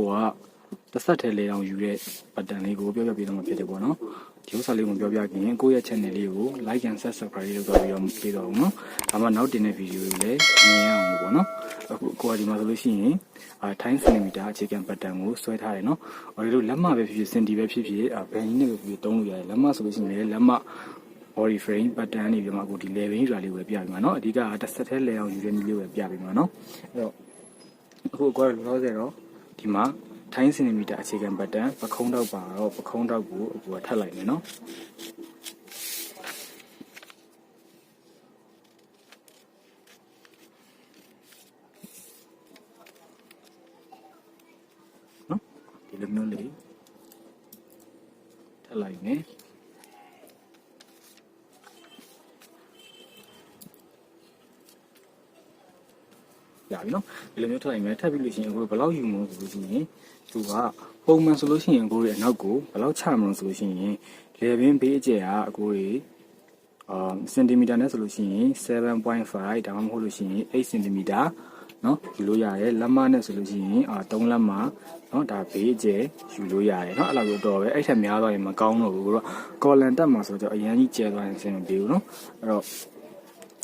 ကိုကတစ်ဆက်ထဲလေအောင်ယူတဲ့ပတ်တန်လေးကိုပြောပြပေးတော့မှာဖြစ်တယ်ပေါ့နော်ဒီဥစ္စာလေးကိုပြောပြခင်ကိုယ့်ရဲ့ channel လေးကို like and subscribe လုပ်တော့ပြီးတော့နော်ဒါမှနောက်တင်တဲ့ဗီဒီယိုတွေလည်းမြင်ရအောင်ပေါ့နော်အခုကိုကဒီမှာဆိုလို့ရှိရင်time centimeter အခြေခံပတ်တန်ကိုဆွဲထားတယ်နော်ဒီလိုလက်မပဲဖြစ်ဖြစ်စင်တီပဲဖြစ်ဖြစ်ဘယ်နည်းနဲ့ပဲတုံးလို့ရတယ်လက်မဆိုလို့ရှိရင်လက်မ body frame ပတ်တန်နေပြီးမှအခုဒီ level ရွာလေးကိုပြပြီးမှာနော်အဓိကတစ်ဆက်ထဲလေအောင်ယူတဲ့နည်းလေးကိုပြပြီးမှာနော်အဲ့တော့အခုကိုကလောဆယ်တော့ဒီမှာtime centimeter အခြေခံပတ်တန်ပခုံးတောက်ပါတော့ပခုံးတောက်ကိုအခုကထပ်လိုက်မယ်နော်ဒီလိုမျိုးလေးထပ်လိုက်မယ်ရပြီနော်ဒီလိုမျိုးထပ်လိုက်မယ်ထပ်ပြီးလို့ရှိရင်အခုဘယ်လောက်ယူမလို့ဆိုလို့ရှိရင်သူကပုံမှန်ဆိုလို့ရှိရင်ကိုရဲ့အနောက်ကိုဘယ်လောက်ချမလို့ဆိုလို့ရှိရင်လေပင်ဘေးအကျယ်ကအကိုတွေစင်တီမီတာနဲ့ဆိုလို့ရှိရင် 7.5 ဒါမှမဟုတ်လို့ရှိရင်8စင်တီမီတာနော်ယူလို့ရတယ်လက်မနဲ့ဆိုလို့ရှိရင်3လက်မနော်ဒါဘေးအကျယ်ယူလို့ရတယ်နော်အဲ့လိုတော့ပဲအဲ့ထက်များသွားရင်မကောင်းတော့ဘူးတော့ကော်လန်တက်မှာဆိုတော့အရင်ကြီးကျဲသွားရင်အဆင်မပြေဘူးနော်အဲ့တော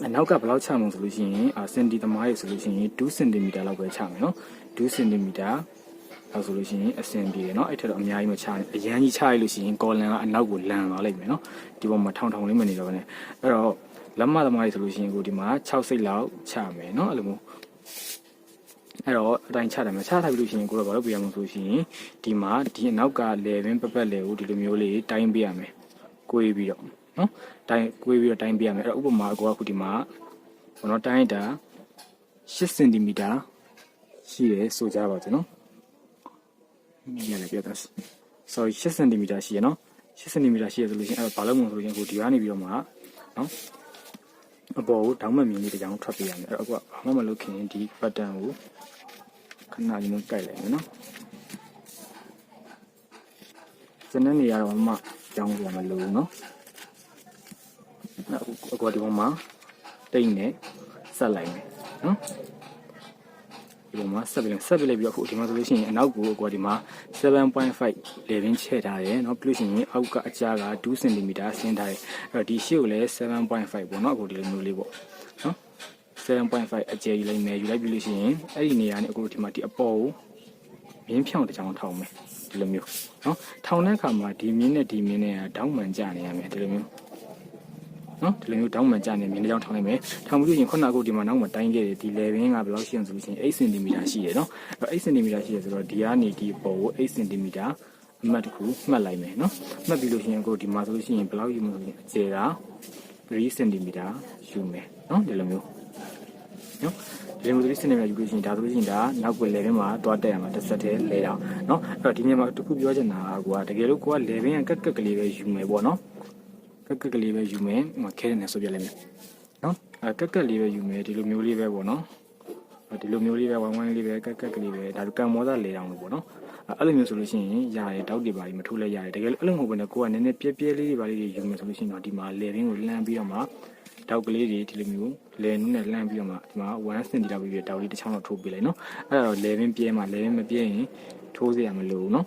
့နောက်ကဘယ်လောက်ချမှာဆိုလို့ရှိရင်စင်တီသမားရေဆိုလို့ရှိရင်2စင်တီမီတာလောက်ပဲချမယ်နော်2စင်တီမီတာလောက်ဆိုလို့ရှိရင်အဆင်ပြေတယ်နော်အဲ့ထက်တော့အများကြီးမချနဲ့အရန်ကြီးချရလို့ရှိရင်ကော်လန်ကအနောက်ကိုလန်သွားလိမ့်မယ်နော်ဒီပေါ်မှာထောင်လေးမနေတော့ဘဲနဲ့အဲ့တော့လက်မသမားရေဆိုလို့ရှိရင်ကိုဒီမှာ6စိတ်လောက်ချမယ်နော်အဲ့လိုမျိုးအဲ့တော့အတိုင်းချတယ်မချထားပြီလို့ရှိရင်ကိုတော့ဘာလို့ပြရမလို့ဆိုရှင်ဒီမှာဒီအနောက်ကလေပင်ပပတ်လေကိုဒီလိုမျိုးလေးတိုင်းပေးရမယ်ကိုေးပြီးတော့နော်တိုင်းကိုေးပြီးတော့တိုင်းပေးရမယ်အဲ့တော့ဥပမာကိုကခုဒီမှာဘောနော်တိုင်းတာ8စင်တီမီတာရှိတယ်ဆိုကြပါစို့နော်မြင်ရတယ်ပြတာ sorry 8စင်တီမီတာရှိရနော်8စင်တီမီတာရှိရဆိုလို့ရှိရင်အဲ့တော့ဘာလို့မလို့ဆိုရင်ကိုဒီကနေပြီးတော့မှနော်အပေါ်ကိုတောင်းမမြင်လေးတစ်ကြောင်ထွက်ပေးရမယ်အဲ့တော့အခုကဘာမှမလုပ်ခင်ဒီပတ်တန်ကိုခဏလေးမျိုးကိုက်လိုက်မယ်နော်စနေနေရတော့မှကြောင်းပြမလို့နော်အခုဒီပေါ်မှာတိတ်နဲ့ဆက်လိုက်မယ်နော်ဒီပေါ်မှာဆက်ပြီးလိုက်ပြီးတော့အခုဒီမှာဆိုလို့ရှိရင်အနောက်ကိုအခုဒီမှာ 7.5 level ချဲ့ထားတယ်နော်ပြီးလို့ရှိရင်အောက်ကအကြားက2 cm ဆင်းထားတယ်အဲ့တော့ဒီရှေ့ကိုလည်း 7.5 ပေါ့နော်အခုဒီလိုမျိုးလေးပေါ့နော် 7.5 အကျယ်ယူလိုက်မယ်ယူလိုက်ပြီးလို့ရှိရင်အဲ့ဒီနေရာနဲ့အခုဒီမှာဒီအပေါ်ကိုမြင်းဖြောင်းတစ်ချောင်းထောင်မယ်ဒီလိုမျိုးနော်ထောင်တဲ့အခါမှာဒီမြင်းနဲ့ဒီမြင်းနဲ့တောင်းမှန်ကြနေရမယ်ဒီလိုမျိုးနော်ဒီလိုမျိုးတောင်းမှန်ကြနေမြင်းတစ်ချောင်းထောင်လိုက်မယ်ထောင်ပြီးလို့ရှိရင်ခုနကအခုဒီမှာနောက်မှတိုင်းခဲ့တယ်ဒီ level ကဘယ်လောက်ရှိအောင်ဆိုလို့ရှိရင်8 cm ရှိတယ်နော်အဲ့8 cm ရှိတယ်ဆိုတော့ဒီကနေဒီအပေါ်ကို8 cmအမှတ်တစ်ခုမှတ်လိုက်မယ်နော်မှတ်ပြီးလို့ရှိရင်အခုဒီမှာဆိုလို့ရှိရင်ဘယ်လောက်ယူမလို့အကျယ်က3 cm ယူမယ်နော်ဒီလိုမျိုးနော်ဒီလိုမျိုး3 cm ယူလို့ရှိရင်ဒါဆိုလို့ရှိရင်ဒါနောက်ွယ် level မှာတွားတက်ရမှာတစ်ဆက်တည်းလဲအောင်နော်အဲ့တော့ဒီနေရာမှာတစ်ခုပြောချင်တာကတကယ်လို့ကိုက level ကကက်ကလေးပဲယူမယ်ပေါ့နော်ကက်ကလေးပဲယူမယ်ခဲနေဆိုပြလိုက်မယ်နော်ကက်ကလေးပဲယူမယ်ဒီလိုမျိုးလေးပဲပေါ့နော်ဒီလိုမျိုးလေးပဲဝိုင်းဝိုင်းလေးပဲကက်ကလေးပဲဒါကံမောသားလေတောင်လို့ပေါ့နော်အဲ့လိုမျိုးဆိုလို့ရှိရင်ရတယ်တောက်တွေပါပြီးမထိုးလဲရတယ်တကယ်လို့အဲ့လိုမဟုတ်ဘဲနဲ့ကိုကနည်းနည်းပြဲပြဲလေးတွေပါလေးတွေယူမယ်ဆိုလို့ရှိရင်တော့ဒီမှာလေရင်းကိုလှမ်းပြီးတော့မှတောက်ကလေးတွေဒီလိုမျိုးလေနုနဲ့လှမ်းပြီးတော့မှဒီမှာ1 cm လောက်ပြီးတောက်လေးတစ်ချောင်းတော့ထိုးပေးလိုက်နော်အဲ့ဒါတော့လေရင်းပြဲမှလေရင်းမပြဲရင်ထိုးစရာမလိုဘူးနော်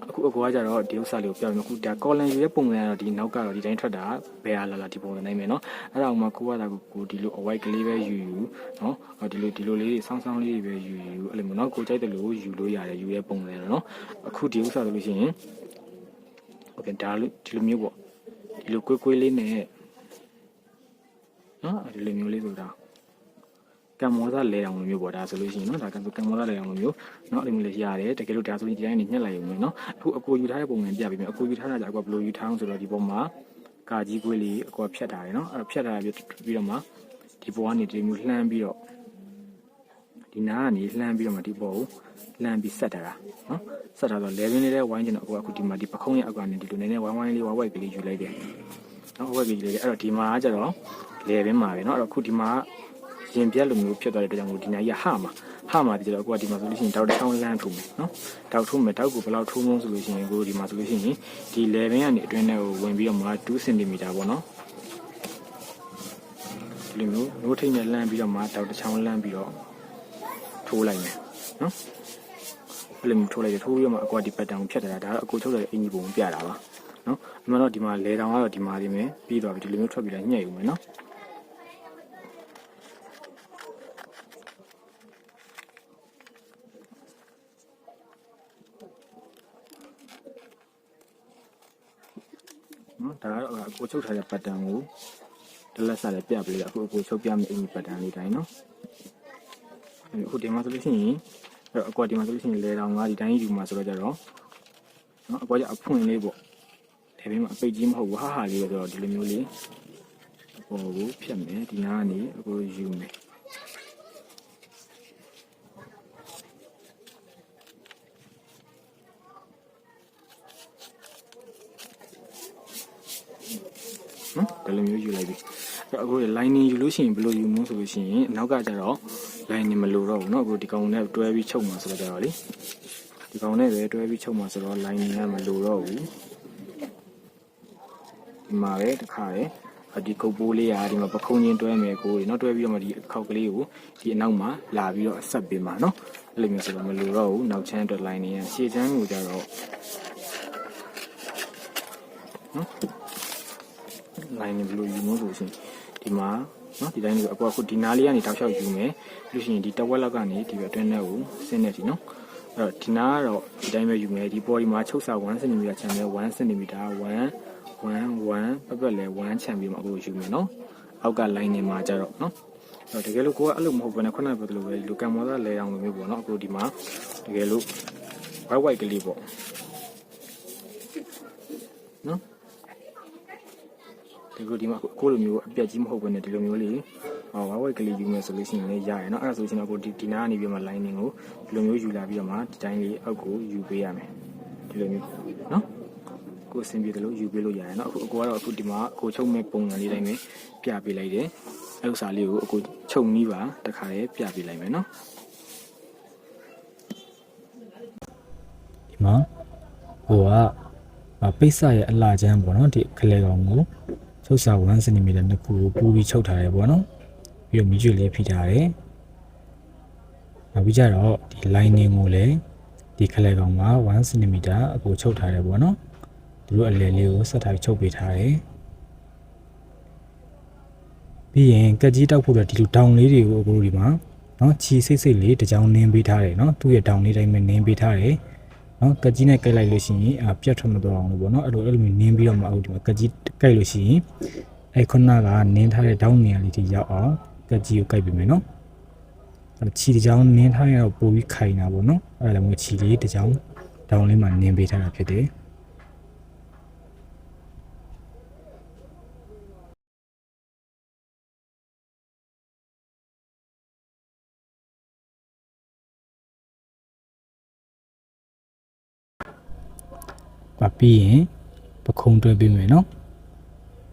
အခုကကြတော့ဒီဥစ္စာလေးကိုပြောပြမယ်အခုဒါကော်လန်ယူရဲ့ပုံစံကတော့ဒီနောက်ကတော့ဒီတိုင်းထွက်တာဘယ်ဟာလာဒီပုံစံနိုင်မယ်နော်အဲ့ဒါမှကိုကဒီလိုအဝိုက်ကလေးပဲယူနော်ဒီလိုလေးဆောင်းလေးပဲယူအဲ့လိုမျိုးနော်ကိုကြိုက်တယ်လို့ယူလို့ရတယ်ယူရဲ့ပုံစံနော်အခုဒီဥစ္စာဆိုလို့ရှိရင်โอเคဒါလို့ဒီလိုမျိုးပေါ့ဒီလိုကွေးလေးနဲ့နော်ဒီလိုမျိုးလေးဆိုတာကံမောသားလဲအောင်လိုမျိုးပေါ့ဒါဆိုလို့ရှိရင်နော်ဒါကံမောသားလဲအောင်လိုမျိုးနော်အဲ့လိုမျိုးလေးရတယ်တကယ်လို့ဒါဆိုရင်ဒီတိုင်းနေညှက်လိုက်ရုံပဲနော်အခုအကိုယူထားတဲ့ပုံစံပြပေးမယ်အကိုယူထားတာကြအကိုဘယ်လိုယူထားအောင်ဆိုတော့ဒီပုံမှာကာကြီးကွေးလေးအကိုဖြတ်ထားတယ်နော်အဲ့တော့ဖြတ်ထားပြီးတော့မှဒီပေါ်ကနေဒီမျိုးလှမ်းပြီးတော့ဒီနားကနေလှမ်းပြီးတော့မှဒီပေါ်ကိုလှမ်းပြီးဆက်ထားတာနော်ဆက်ထားတော့ level လေးဝိုင်းကျင်တော့အကိုအခုဒီမှာဒီပခုံးရဲ့အောက်ကနေဒီလိုနည်းနည်းဝိုင်းလေးဝိုက်ကလေးယူလိုက်တယ်နော်ဝိုက်ကလေးအဲ့တော့ဒီမှာကျတော့ level မှာပဲနော်အဲ့တော့အခုဒီမှာရင်ပြက်လိုမျိုးဖြစ်သွားတဲ့အတွက်ကြောင့်မို့ဒီညာကြီးဟာမှာဒီတော့ကိုကဒီမှာဆိုလို့ရှိရင်တောက်တစ်ချောင်းလမ်းထိုးမယ်နော်တောက်ထိုးမယ်တောက်ကိုဘယ်လောက်ထိုးမလို့ဆိုလို့ရှိရင်ကိုဒီမှာဆိုလို့ရှိရင်ဒီ level ကနေအတွင်းထဲကိုဝင်ပြီးတော့မှ2 cm ပေါ့နော်ဒီလိုမျိုးရိုးထိတ်နဲ့လမ်းပြီးတော့မှတောက်တစ်ချောင်းလမ်းပြီးတော့ထိုးလိုက်မယ်နော် အဲ့လိုမျိုးထိုးလိုက်တယ်ထိုးပြီးတော့မှအကွာဒီပတ်တန်ကိုဖြတ်ထားတာဒါတော့အကိုချုပ်တဲ့အင်ကြီးပုံပြတာပါနော်အမှန်တော့ဒီမှာလေတောင်ကတော့ဒီမှာနေမယ်ပြီးသွားပြီဒီလိုမျိုးထွက်ပြီးတော့ညှက်ယူမယ်နော်နော်ဒါကတော့အကိုချုပ်ထားတဲ့ပတ်တန်ကိုတလက်စားလည်းပြပေးလိုက်အခုအကိုချုပ်ပြမယ့်အင်ကြီးပတ်တန်လေးတိုင်းနော်အခုဒီမှာဆိုလို့ရှိရင်အကွာဒီမှာဆိုလို့ရှိရင်လေတောင်ကဒီတိုင်းယူမှာဆိုတော့ကြတော့နော်အကွာကျအဖွင့်လေးပေါ့ဒါပေမဲ့အပိတ်ကြီးမဟုတ်ဘူးဟာလေးပဲဆိုတော့ဒီလိုမျိုးလေးအပေါ်ကိုဖြတ်မယ်ဒီနားကနေအကိုယူမယ်နော်ဒီလိုမျိုးယူလိုက်ပြီအခု lining ယူလို့ရှိရင်ဘယ်လိုယူမလဲဆိုလို့ရှိရင်နောက်ကကျတော့ lining မလိုတော့ဘူးเนาะအခုဒီကောင်နဲ့တွဲပြီးချုပ်မှာဆိုတော့ကြတော့လေဒီကောင်နဲ့ပဲတွဲပြီးချုပ်မှာဆိုတော့ lining ကမလိုတော့ဘူးဒီမှာပဲတစ်ခါလေဒီကုတ်ပိုးလေးရာဒီမှာပခုံးချင်းတွဲမယ်ကိုเนาะတွဲပြီးတော့မှဒီအခောက်ကလေးကိုဒီအနောက်မှာလာပြီးတော့ဆက်ပေးမှာเนาะအဲ့လိုမျိုးဆိုတော့မလိုတော့ဘူးနောက်ချမ်းအတွက် lining ကရှေ့ချမ်းကိုကြတော့နော် lining ဘယ်လိုယူမလဲဆိုရှင်ဒီမှာနော်ဒီတိုင်းလေးအပေါ်အခုဒီနားလေးကနေတောက်လျှောက်ယူမယ်လို့ရှိရင်ဒီတဝက်လောက်ကနေဒီအတွင်းထဲကိုဆင်းနေပြီနော်အဲ့တော့ဒီနားကတော့ဒီတိုင်းပဲယူမယ်ဒီပေါ်ဒီမှာချုပ်စာ1 cm ချမ်းမယ်1 cm 1ပတ်လဲ1ချမ်းပြီးမှအခုယူမယ်နော်အောက်က line နေမှာကြတော့နော်အဲ့တော့တကယ်လို့ကိုကအဲ့လိုမဟုတ်ဘဲနဲ့ခုနကပြောသလိုပဲလူကံမောသားလဲအောင်လိုမျိုးပေါ့နော်အခုဒီမှာတကယ်လို့ white ကလေးပေါ့နော်ဒီလိုဒီမှာကိုလိုမျိုးအပြက်ကြီးမဟုတ်ဘဲနဲ့ဒီလိုမျိုးလေးဝိုက်ကလေးယူမယ်ဆိုလို့ရှိရင်လည်းရရနော်အဲ့ဒါဆိုရှင်တော့ကိုဒီနားကနေပြီးမှ lining ကိုဒီလိုမျိုးယူလာပြီးတော့မှဒီတိုင်းလေးအောက်ကိုယူပေးရမယ်ဒီလိုမျိုးနော်ကိုအဆင်ပြေတယ်လို့ယူပေးလို့ရရနော်အခုကတော့အခုဒီမှာကိုချုပ်မဲ့ပုံစံလေးတိုင်းပဲပြပေးလိုက်တယ်အဲ့ဥစ္စာလေးကိုအခုချုပ်နီးပါတခါလေးပြပေးလိုက်မယ်နော်ဒီမှာဟိုကပိတ်စရဲ့အလှချမ်းပေါ့နော်ဒီခလဲကောင်ကိုချုပ်စာ1 cm နှစ်ခုကိုပူပြီးချုပ်ထားတယ်ပေါ့နော်ပြီးတော့မီးကျွေလေးဖိထားတယ်နောက်ပြီးကြတော့ဒီ lining ကိုလည်းဒီခလဲကောင်မှာ1 cm အကိုချုပ်ထားတယ်ပေါ့နော်သူတို့အလဲလေးကိုဆက်ထားချုပ်ပေးထားတယ်ပြီးရင်ကက်ကြီးတောက်ဖို့တော့ဒီလိုတောင်လေးတွေကိုအကိုဒီမှာနော်ချီစိတ်စိတ်လေးတစ်ကြောင်နင်းပေးထားတယ်နော်သူ့ရဲ့တောင်လေးတိုင်းပဲနင်းပေးထားတယ်နော်ကကြီးနဲ့ကြိုက်လိုက်လို့ရှိရင်ပြတ်ထွက်မသွားအောင်လို့ပေါ့နော်အဲ့လိုမျိုးနင်းပြီးတော့မှအခုဒီမှာကကြီးကြိုက်လို့ရှိရင်အဲ့ခုနကနင်းထားတဲ့တောင်းနေရာလေးထိရောက်အောင်ကကြီးကိုကြိုက်ပြီးမယ်နော်အဲ့ချီတစ်ကြောင်နင်းထားရင်တော့ပိုပြီးခိုင်တာပေါ့နော်အဲ့ဒါမျိုးချီလေးတစ်ကြောင်တောင်းလေးမှာနင်းပေးထားတာဖြစ်တယ်ပြီးရင်ပခုံးတွဲပေးမယ်နော်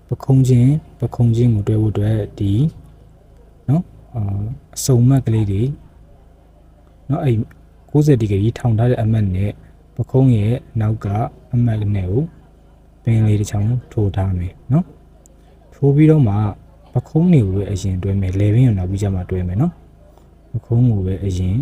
ပခုံးချင်းကိုတွဲဖို့အတွက်ဒီနော်အစုံမက်ကလေးတွေနော်အဲ့90ဒီဂရီထောင်ထားတဲ့အမတ်နဲ့ပခုံးရဲ့နောက်ကအမတ်လေးနဲ့ကိုပင်လေးတစ်ချောင်းထိုးထားမယ်နော်ထိုးပြီးတော့မှပခုံးတွေကိုပဲအရင်တွဲမယ်လေပင်ကိုနောက်ပြီးကြမှာတွဲမယ်နော်ပခုံးကိုပဲအရင်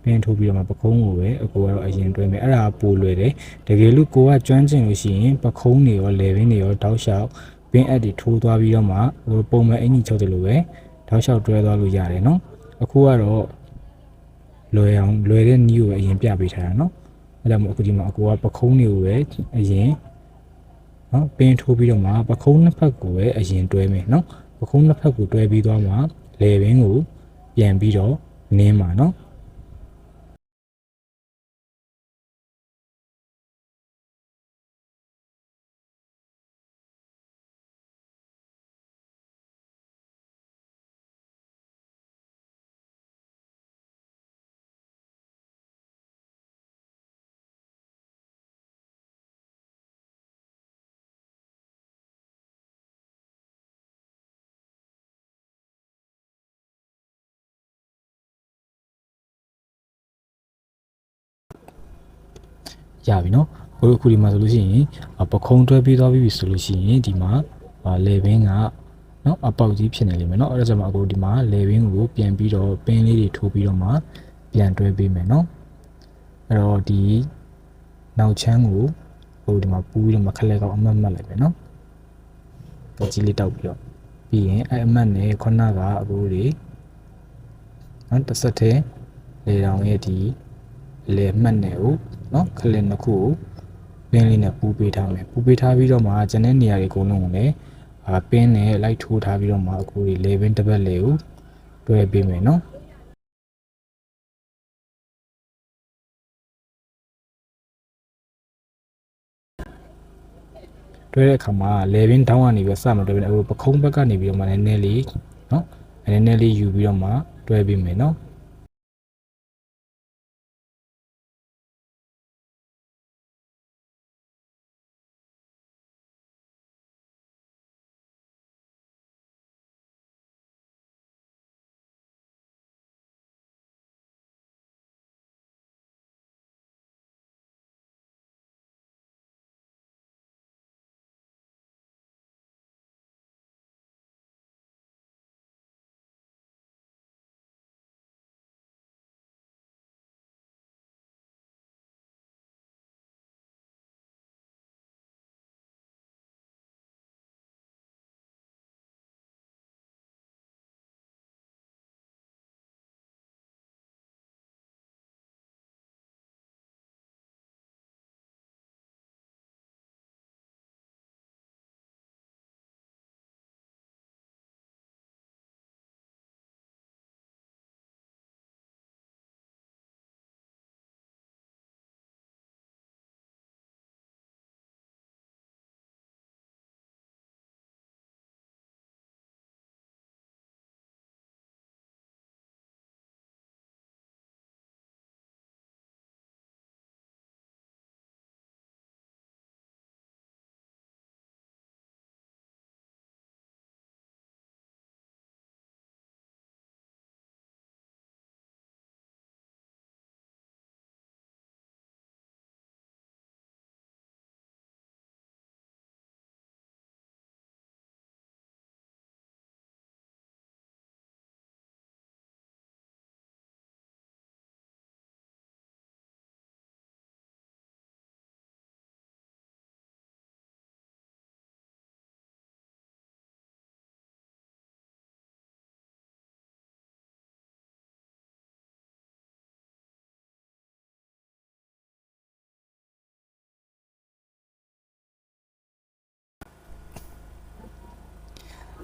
ပင်ထိုးပြီးတော့မှပခုံးကိုပဲအကိုကတော့အရင်တွဲမယ်အဲ့ဒါပိုလွယ်တယ်တကယ်လို့ကိုကကျွမ်းကျင်လို့ရှိရင်ပခုံးတွေရောလေပင်တွေရောတောက်လျှောက်ပင်အပ်တွေထိုးသွားပြီးတော့မှပုံမှန်အင်ကြီးချုပ်တယ်လို့ပဲတောက်လျှောက်တွဲသွားလို့ရတယ်နော်အခုကတော့လွယ်တဲ့နည်းကိုပဲအရင်ပြပေးထားတာနော်အဲ့ဒါမို့အခုဒီမှာအကိုကပခုံးတွေကိုပဲအရင်နော်ပင်ထိုးပြီးတော့မှပခုံးနှစ်ဖက်ကိုပဲအရင်တွဲမယ်နော်ပခုံးနှစ်ဖက်ကိုတွဲပြီးသွားမှလေပင်ကိုပြန်ပြီးတော့နင်းပါနော်ရပြီနော်အခုဒီမှာဆိုလို့ရှိရင်ပခုံးတွဲပြီးသွားပြီဆိုလို့ရှိရင်ဒီမှာလေပင်ကနော်အပေါက်ကြီးဖြစ်နေလိမ့်မယ်နော်အဲ့ဒါကြောင့်အခုဒီမှာလေပင်ကိုပြန်ပြီးတော့ပင်းလေးတွေထိုးပြီးတော့မှပြန်တွဲပေးမယ်နော် အဲ့တော့ဒီနောက်ချမ်းကိုဟိုဒီမှာပူးပြီးတော့မခက်လက်ကောင်အမှတ်လိုက်ပဲเนาะကကြီးလေးတောက်ပြီးတော့ပြီးရင်အဲ့အမှတ်နဲ့ခုနကအကိုတွေနော်တစ်ဆက်တည်းလေတောင်ရဲ့ဒီလေမှတ်နဲ့ကိုနော်ခလက်နှစ်ခုကိုပင်းလေးနဲ့ပူပေးထားမယ်ပူပေးထားပြီးတော့မှကျန်တဲ့နေရာတွေအကုန်လုံးကိုလည်းပင်းနဲ့လိုက်ထိုးထားပြီးတော့မှအကိုတွေလေပင်းတစ်ပတ်လေကိုတွဲပေးမယ်နော်တွဲတဲ့အခါမှာလေပင်းတောင်းကနေပြီးစမှတွဲပြီးအခုပခုံးဘက်ကနေပြီးတော့မှနည်းနည်းလေးနော်နည်းနည်းလေးယူပြီးတော့မှတွဲပေးမယ်နော်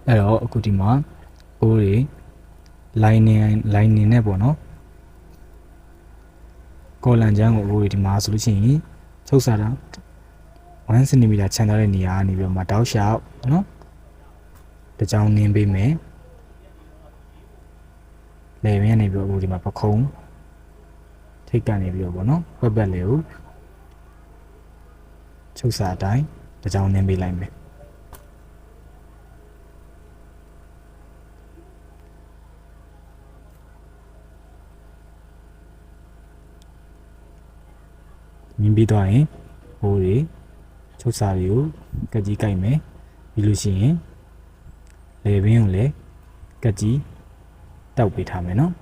အဲ့တော့အခုဒီမှာအိုးတွေ line နဲ့ပေါ့နော်ကော်လန်ချမ်းကိုအိုးတွေဒီမှာဆိုလို့ရှိရင်ချုပ်စားတာ1 cm ခြံထားတဲ့နေရာကနေပြီးတော့မှတောက်လျှောက်နော်တကြောင်နင်းပေးမယ်လေမင်းနေပြီးတော့အိုးဒီမှာပခုံးထိတ်ကနေပြီးတော့ပေါ့နော်ပက်ပက်လေးကိုချုပ်စားအတိုင်းတကြောင်နင်းပေးလိုက်မယ်မြင်ပြီးတော့ရင်ဟိုတွေချုပ်စာတွေကိုကက်ကြီးကြိုက်မယ်ပြီးလို့ရှိရင်လေပင်ကိုလည်းကက်ကြီးတောက်ပေးထားမယ်နော်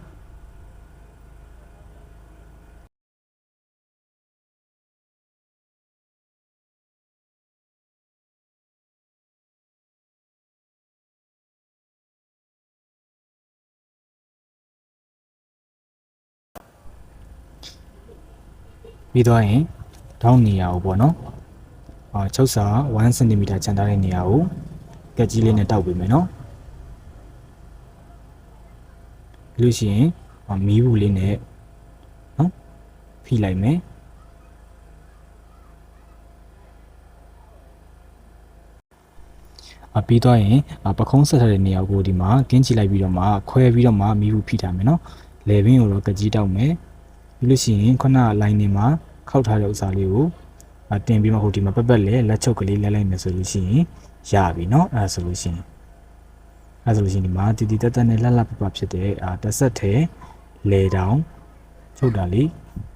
ပြီးတော့ရင်ထောင်းနေရအောင်ပေါ့နော်ချုပ်စာ1 cm ခြံထားတဲ့နေရာကိုကက်ကြီးလေးနဲ့တောက်ပေးမယ်နော်ပြီးလို့ရှိရင်မီးဘူးလေးနဲ့နော်ဖိလိုက်မယ်ပြီးတော့ရင်ပခုံးဆက်ထားတဲ့နေရာကိုဒီမှာကင်းချလိုက်ပြီးတော့မှခွဲပြီးတော့မှမီးဘူးဖိထားမယ်နော်လေပင်ကိုတော့ကက်ကြီးတောက်မယ်ပြီးလို့ရှိရင်ခုနက line နေမှာခောက်ထားတဲ့ဥစ္စာလေးကိုတင်ပြီးမှဟိုဒီမှာပက်ပက်လေလက်ချုပ်ကလေးလဲလိုက်မယ်ဆိုလို့ရှိရင်ရပြီเนาะအဲဆိုလို့ရှိရင်ဒီမှာတီတီတက်တက်နဲ့လှလှပပဖြစ်တဲ့တစ်ဆက်ထဲလေတောင်ချုပ်တာလေး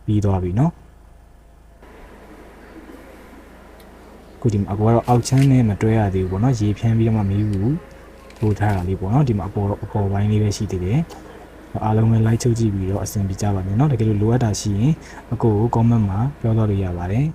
ပြီးသွားပြီเนาะခုဒီမှာအပေါ်ကတော့အောက်ချမ်းနဲ့မတွဲရသေးဘူးပေါ့เนาะရေဖြန်းပြီးတော့မှမီးဘူးထိုးထားတာလေးပေါ့เนาะဒီမှာအပေါ်ပိုင်းလေးပဲရှိသေးတယ် အားလုံးပဲ like ချုပ်ကြည့်ပြီးတော့အဆင်ပြေကြပါမယ်เนาะတကယ်လို့လိုအပ်တာရှိရင်အကိုကို comment မှာပြောတော့လို့ရပါတယ်